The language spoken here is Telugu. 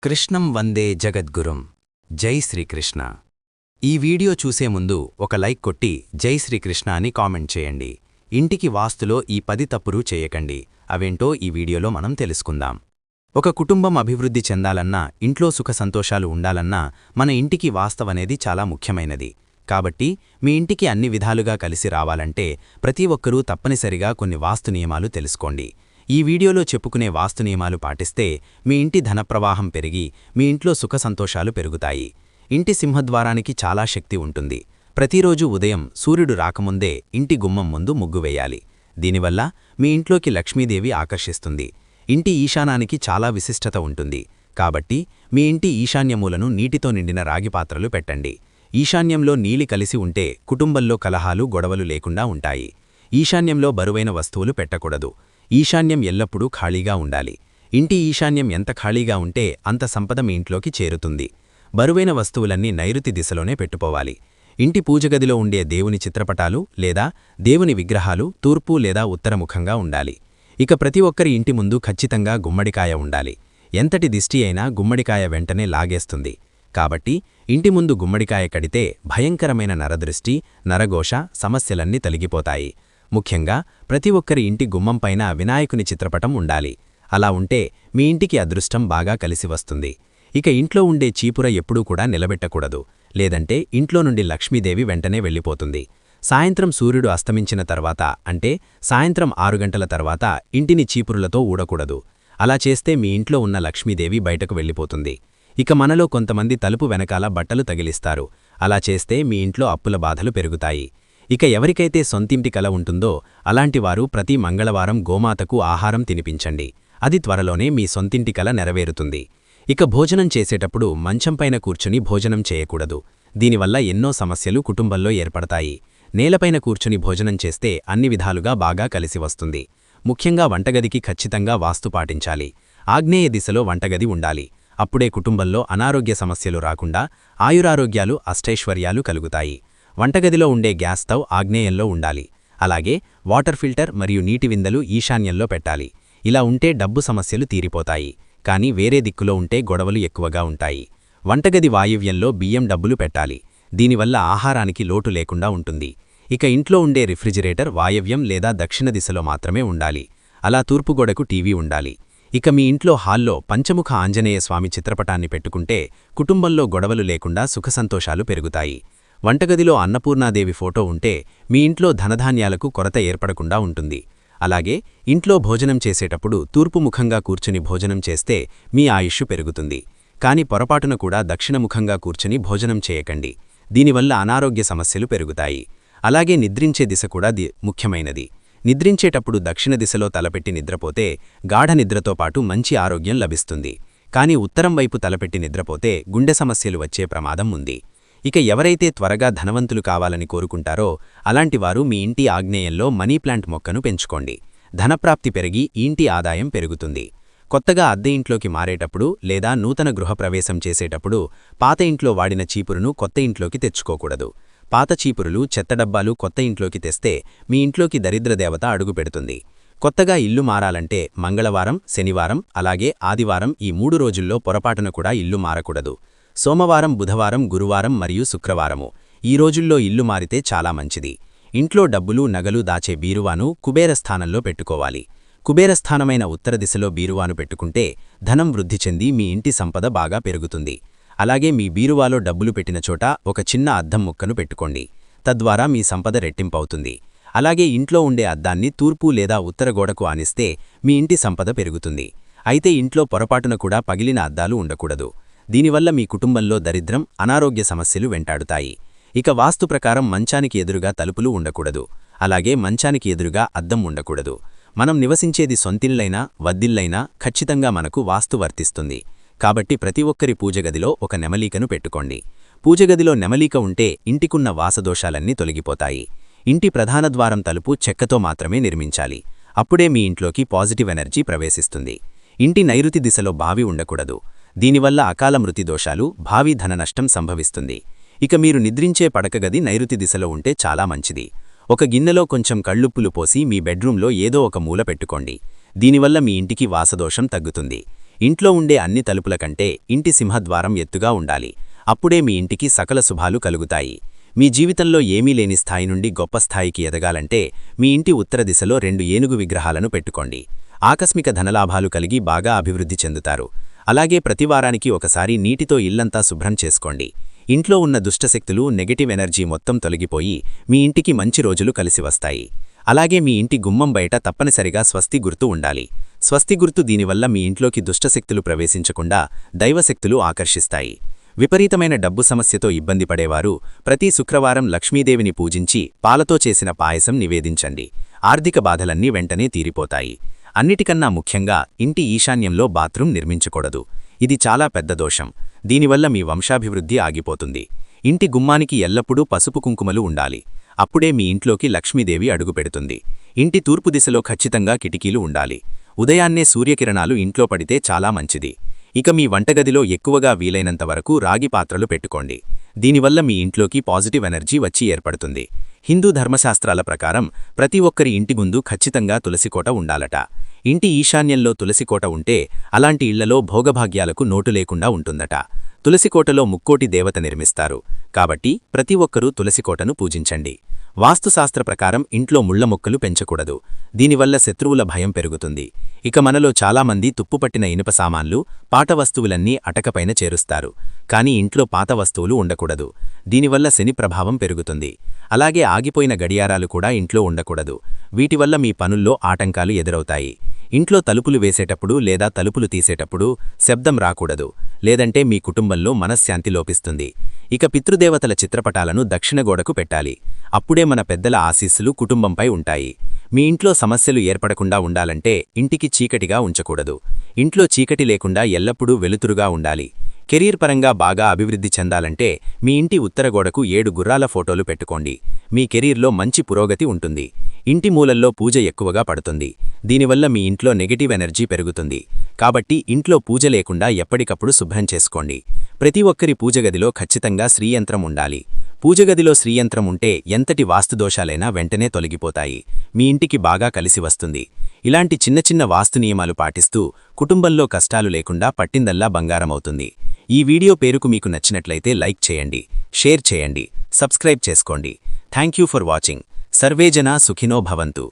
కృష్ణం వందే జగద్గురుం. జై శ్రీకృష్ణ. ఈ వీడియో చూసే ముందు ఒక లైక్ కొట్టి జై శ్రీకృష్ణ అని కామెంట్ చేయండి. ఇంటికి వాస్తులో ఈ 10 తప్పులు చేయకండి. అవేంటో ఈ వీడియోలో మనం తెలుసుకుందాం. ఒక కుటుంబం అభివృద్ధి చెందాలన్నా, ఇంట్లో సుఖ సంతోషాలు ఉండాలన్నా మన ఇంటికి వాస్తవనేది చాలా ముఖ్యమైనది. కాబట్టి మీ ఇంటికి అన్ని విధాలుగా కలిసి రావాలంటే ప్రతి ఒక్కరూ తప్పనిసరిగా కొన్ని వాస్తు నియమాలు తెలుసుకోండి. ఈ వీడియోలో చెప్పుకునే వాస్తు నియమాలు పాటిస్తే మీ ఇంటి ధనప్రవాహం పెరిగి మీ ఇంట్లో సుఖ సంతోషాలు పెరుగుతాయి. ఇంటి సింహద్వారానికి చాలా శక్తి ఉంటుంది. ప్రతిరోజు ఉదయం సూర్యుడు రాకముందే ఇంటి గుమ్మం ముందు ముగ్గు వేయాలి. దీనివల్ల మీ ఇంట్లోకి లక్ష్మీదేవి ఆకర్షిస్తుంది. ఇంటి ఈశానానికి చాలా విశిష్టత ఉంటుంది. కాబట్టి మీ ఇంటి ఈశాన్యమూలను నీటితో నిండిన రాగి పాత్రలు పెట్టండి. ఈశాన్యంలో నీలి కలిసి ఉంటే కుటుంబంలో కలహాలు, గొడవలు లేకుండా ఉంటాయి. ఈశాన్యంలో బరువైన వస్తువులు పెట్టకూడదు. ఈశాన్యం ఎల్లప్పుడూ ఖాళీగా ఉండాలి. ఇంటి ఈశాన్యం ఎంత ఖాళీగా ఉంటే అంత సంపద మీ ఇంట్లోకి చేరుతుంది. బరువైన వస్తువులన్నీ నైరుతి దిశలోనే పెట్టుకోవాలి. ఇంటి పూజగదిలో ఉండే దేవుని చిత్రపటాలు లేదా దేవుని విగ్రహాలు తూర్పు లేదా ఉత్తరముఖంగా ఉండాలి. ఇక ప్రతి ఒక్కరి ఇంటి ముందు ఖచ్చితంగా గుమ్మడికాయ ఉండాలి. ఎంతటి దిష్టి అయినా గుమ్మడికాయ వెంటనే లాగేస్తుంది. కాబట్టి ఇంటి ముందు గుమ్మడికాయ కడితే భయంకరమైన నరదృష్టి, నరఘోష సమస్యలన్నీ తొలగిపోతాయి. ముఖ్యంగా ప్రతి ఒక్కరి ఇంటి గుమ్మంపైన వినాయకుని చిత్రపటం ఉండాలి. అలా ఉంటే మీ ఇంటికి అదృష్టం బాగా కలిసి వస్తుంది. ఇక ఇంట్లో ఉండే చీపుర ఎప్పుడూ కూడా నిలబెట్టకూడదు. లేదంటే ఇంట్లో నుండి లక్ష్మీదేవి వెంటనే వెళ్ళిపోతుంది. సాయంత్రం సూర్యుడు అస్తమించిన తర్వాత, అంటే సాయంత్రం 6 గంటల తర్వాత ఇంటిని చీపురులతో ఊడకూడదు. అలా చేస్తే మీ ఇంట్లో ఉన్న లక్ష్మీదేవి బయటకు వెళ్ళిపోతుంది. ఇక మనలో కొంతమంది తలుపు వెనకాల బట్టలు తగిలిస్తారు. అలా చేస్తే మీ ఇంట్లో అప్పుల బాధలు పెరుగుతాయి. ఇక ఎవరికైతే సొంతింటి కల ఉంటుందో అలాంటివారు ప్రతి మంగళవారం గోమాతకు ఆహారం తినిపించండి. అది త్వరలోనే మీ సొంతింటి కల నెరవేరుతుంది. ఇక భోజనం చేసేటప్పుడు మంచంపైన కూర్చుని భోజనం చేయకూడదు. దీనివల్ల ఎన్నో సమస్యలు కుటుంబంలో ఏర్పడతాయి. నేలపైన కూర్చుని భోజనం చేస్తే అన్ని విధాలుగా బాగా కలిసి వస్తుంది. ముఖ్యంగా వంటగదికి ఖచ్చితంగా వాస్తు పాటించాలి. ఆగ్నేయ దిశలో వంటగది ఉండాలి. అప్పుడే కుటుంబంలో అనారోగ్య సమస్యలు రాకుండా ఆయురారోగ్యాలు, అష్టైశ్వర్యాలు కలుగుతాయి. వంటగదిలో ఉండే గ్యాస్ స్టవ్ ఆగ్నేయంలో ఉండాలి. అలాగే వాటర్ ఫిల్టర్ మరియు నీటి విందలు ఈశాన్యంలో పెట్టాలి. ఇలా ఉంటే డబ్బు సమస్యలు తీరిపోతాయి. కానీ వేరే దిక్కులో ఉంటే గొడవలు ఎక్కువగా ఉంటాయి. వంటగది వాయువ్యంలో బియ్యం డబ్బులు పెట్టాలి. దీనివల్ల ఆహారానికి లోటు లేకుండా ఉంటుంది. ఇక ఇంట్లో ఉండే రిఫ్రిజిరేటర్ వాయవ్యం లేదా దక్షిణ దిశలో మాత్రమే ఉండాలి. అలా తూర్పుగోడకు టీవీ ఉండాలి. ఇక మీ ఇంట్లో హాల్లో పంచముఖ ఆంజనేయ స్వామి చిత్రపటాన్ని పెట్టుకుంటే కుటుంబంలో గొడవలు లేకుండా సుఖసంతోషాలు పెరుగుతాయి. వంటగదిలో అన్నపూర్ణాదేవి ఫోటో ఉంటే మీ ఇంట్లో ధనధాన్యాలకు కొరత ఏర్పడకుండా ఉంటుంది. అలాగే ఇంట్లో భోజనం చేసేటప్పుడు తూర్పుముఖంగా కూర్చుని భోజనం చేస్తే మీ ఆయుష్షు పెరుగుతుంది. కాని పొరపాటున కూడా దక్షిణముఖంగా కూర్చుని భోజనం చేయకండి. దీనివల్ల అనారోగ్య సమస్యలు పెరుగుతాయి. అలాగే నిద్రించే దిశ కూడా ముఖ్యమైనది. నిద్రించేటప్పుడు దక్షిణ దిశలో తలపెట్టి నిద్రపోతే గాఢ నిద్రతో పాటు మంచి ఆరోగ్యం లభిస్తుంది. కాని ఉత్తరం వైపు తలపెట్టి నిద్రపోతే గుండె సమస్యలు వచ్చే ప్రమాదం ఉంది. ఇక ఎవరైతే త్వరగా ధనవంతులు కావాలని కోరుకుంటారో అలాంటివారు మీ ఇంటి ఆగ్నేయంలో మనీ ప్లాంట్ మొక్కను పెంచుకోండి. ధనప్రాప్తి పెరిగి ఇంటి ఆదాయం పెరుగుతుంది. కొత్తగా అద్దె ఇంట్లోకి మారేటప్పుడు లేదా నూతన గృహప్రవేశం చేసేటప్పుడు పాత ఇంట్లో వాడిన చీపురును కొత్త ఇంట్లోకి తెచ్చుకోకూడదు. పాత చీపురులు, చెత్తడబ్బాలు కొత్త ఇంట్లోకి తెస్తే మీ ఇంట్లోకి దరిద్రదేవత అడుగుపెడుతుంది. కొత్తగా ఇల్లు మారాలంటే మంగళవారం, శనివారం, అలాగే ఆదివారం ఈ 3 రోజుల్లో పొరపాటున కూడా ఇల్లు మారకూడదు. సోమవారం, బుధవారం, గురువారం మరియు శుక్రవారము ఈ రోజుల్లో ఇల్లు మారితే చాలా మంచిది. ఇంట్లో డబ్బులు, నగలు దాచే బీరువాను కుబేరస్థానంలో పెట్టుకోవాలి. కుబేరస్థానమైన ఉత్తర దిశలో బీరువాను పెట్టుకుంటే ధనం వృద్ధి చెంది మీ ఇంటి సంపద బాగా పెరుగుతుంది. అలాగే మీ బీరువాలో డబ్బులు పెట్టిన చోట ఒక చిన్న అద్దం ముక్కను పెట్టుకోండి. తద్వారా మీ సంపద రెట్టింపవుతుంది. అలాగే ఇంట్లో ఉండే అద్దాన్ని తూర్పు లేదా ఉత్తర గోడకు ఆనిస్తే మీ ఇంటి సంపద పెరుగుతుంది. అయితే ఇంట్లో పొరపాటున కూడా పగిలిన అద్దాలు ఉండకూడదు. దీనివల్ల మీ కుటుంబంలో దరిద్రం, అనారోగ్య సమస్యలు వెంటాడుతాయి. ఇక వాస్తు ప్రకారం మంచానికి ఎదురుగా తలుపులు ఉండకూడదు. అలాగే మంచానికి ఎదురుగా అద్దం ఉండకూడదు. మనం నివసించేది సొంతిల్లైనా, వద్దిల్లైనా ఖచ్చితంగా మనకు వాస్తు వర్తిస్తుంది. కాబట్టి ప్రతి ఒక్కరి పూజగదిలో ఒక నెమలీకను పెట్టుకోండి. పూజగదిలో నెమలీక ఉంటే ఇంటికున్న వాసదోషాలన్నీ తొలగిపోతాయి. ఇంటి ప్రధాన ద్వారం తలుపు చెక్కతో మాత్రమే నిర్మించాలి. అప్పుడే మీ ఇంట్లోకి పాజిటివ్ ఎనర్జీ ప్రవేశిస్తుంది. ఇంటి నైరుతి దిశలో బావి ఉండకూడదు. దీనివల్ల అకాల మృతి దోషాలు, భావి ధన నష్టం సంభవిస్తుంది. ఇక మీరు నిద్రించే పడకగది నైరుతి దిశలో ఉంటే చాలా మంచిది. ఒక గిన్నెలో కొంచెం కళ్ళుప్పులు పోసి మీ బెడ్రూంలో ఏదో ఒక మూల పెట్టుకోండి. దీనివల్ల మీ ఇంటికి వాసదోషం తగ్గుతుంది. ఇంట్లో ఉండే అన్ని తలుపుల కంటే ఇంటి సింహద్వారం ఎత్తుగా ఉండాలి. అప్పుడే మీ ఇంటికి సకల శుభాలు కలుగుతాయి. మీ జీవితంలో ఏమీ లేని స్థాయి నుండి గొప్ప స్థాయికి ఎదగాలంటే మీ ఇంటి ఉత్తర దిశలో 2 ఏనుగు విగ్రహాలను పెట్టుకోండి. ఆకస్మిక ధనలాభాలు కలిగి బాగా అభివృద్ధి చెందుతారు. అలాగే ప్రతివారానికి ఒకసారి నీటితో ఇల్లంతా శుభ్రం చేసుకోండి. ఇంట్లో ఉన్న దుష్టశక్తులు, నెగటివ్ ఎనర్జీ మొత్తం తొలగిపోయి మీ ఇంటికి మంచి రోజులు కలిసి వస్తాయి. అలాగే మీ ఇంటి గుమ్మం బయట తప్పనిసరిగా స్వస్తి గుర్తు ఉండాలి. స్వస్తి గుర్తు దీనివల్ల మీ ఇంట్లోకి దుష్టశక్తులు ప్రవేశించకుండా దైవశక్తులు ఆకర్షిస్తాయి. విపరీతమైన డబ్బు సమస్యతో ఇబ్బంది పడేవారు ప్రతి శుక్రవారం లక్ష్మీదేవిని పూజించి పాలతో చేసిన పాయసం నివేదించండి. ఆర్థిక బాధలన్నీ వెంటనే తీరిపోతాయి. అన్నిటికన్నా ముఖ్యంగా ఇంటి ఈశాన్యంలో బాత్రూం నిర్మించకూడదు. ఇది చాలా పెద్ద దోషం. దీనివల్ల మీ వంశాభివృద్ధి ఆగిపోతుంది. ఇంటి గుమ్మానికి ఎల్లప్పుడూ పసుపు కుంకుమలు ఉండాలి. అప్పుడే మీ ఇంట్లోకి లక్ష్మీదేవి అడుగుపెడుతుంది. ఇంటి తూర్పు దిశలో ఖచ్చితంగా కిటికీలు ఉండాలి. ఉదయాన్నే సూర్యకిరణాలు ఇంట్లో పడితే చాలా మంచిది. ఇక మీ వంటగదిలో ఎక్కువగా వీలైనంత వరకు రాగి పాత్రలు పెట్టుకోండి. దీనివల్ల మీ ఇంట్లోకి పాజిటివ్ ఎనర్జీ వచ్చి ఏర్పడుతుంది. హిందూ ధర్మశాస్త్రాల ప్రకారం ప్రతి ఒక్కరి ఇంటి ముందు ఖచ్చితంగా తులసికోట ఉండాలట. ఇంటి ఈశాన్యంలో తులసికోట ఉంటే అలాంటి ఇళ్లలో భోగభాగ్యాలకు నోటు లేకుండా ఉంటుందట. తులసికోటలో ముక్కోటి దేవత నిర్మిస్తారు. కాబట్టి ప్రతి ఒక్కరూ తులసికోటను పూజించండి. వాస్తుశాస్త్ర ప్రకారం ఇంట్లో ముళ్ల మొక్కలు పెంచకూడదు. దీనివల్ల శత్రువుల భయం పెరుగుతుంది. ఇక మనలో చాలామంది తుప్పుపట్టిన ఇనుప సామాన్లు, పాత వస్తువులన్నీ అటకపైన చేరుస్తారు. కానీ ఇంట్లో పాత వస్తువులు ఉండకూడదు. దీనివల్ల శని ప్రభావం పెరుగుతుంది. అలాగే ఆగిపోయిన గడియారాలు కూడా ఇంట్లో ఉండకూడదు. వీటివల్ల మీ పనుల్లో ఆటంకాలు ఎదురవుతాయి. ఇంట్లో తలుపులు వేసేటప్పుడు లేదా తలుపులు తీసేటప్పుడు శబ్దం రాకూడదు. లేదంటే మీ కుటుంబంలో మనశ్శాంతి లోపిస్తుంది. ఇక పితృదేవతల చిత్రపటాలను దక్షిణ గోడకు పెట్టాలి. అప్పుడే మన పెద్దల ఆశీస్సులు కుటుంబంపై ఉంటాయి. మీ ఇంట్లో సమస్యలు ఏర్పడకుండా ఉండాలంటే ఇంటికి చీకటిగా ఉంచకూడదు. ఇంట్లో చీకటి లేకుండా ఎల్లప్పుడూ వెలుతురుగా ఉండాలి. కెరీర్ పరంగా బాగా అభివృద్ధి చెందాలంటే మీ ఇంటి ఉత్తర గోడకు 7 గుర్రాల ఫోటోలు పెట్టుకోండి. మీ కెరీర్లో మంచి పురోగతి ఉంటుంది. ఇంటి మూలల్లో పూజ ఎక్కువగా పడుతుంది. దీనివల్ల మీ ఇంట్లో నెగటివ్ ఎనర్జీ పెరుగుతుంది. కాబట్టి ఇంట్లో పూజ లేకుండా ఎప్పటికప్పుడు శుభ్రం చేసుకోండి. ప్రతి ఒక్కరి పూజగదిలో ఖచ్చితంగా శ్రీయంత్రం ఉండాలి. పూజగదిలో శ్రీయంత్రం ఉంటే ఎంతటి వాస్తుదోషాలైనా వెంటనే తొలగిపోతాయి. మీ ఇంటికి బాగా కలిసి వస్తుంది. ఇలాంటి చిన్న చిన్న వాస్తు నియమాలు పాటిస్తూ కుటుంబంలో కష్టాలు లేకుండా పట్టిందల్లా బంగారమవుతుంది. ఈ వీడియో పేరుకు మీకు నచ్చినట్లయితే లైక్ చేయండి, షేర్ చేయండి, సబ్స్క్రైబ్ చేసుకోండి. Thank you for watching. సర్వేజనా సుఖినో భవంతు.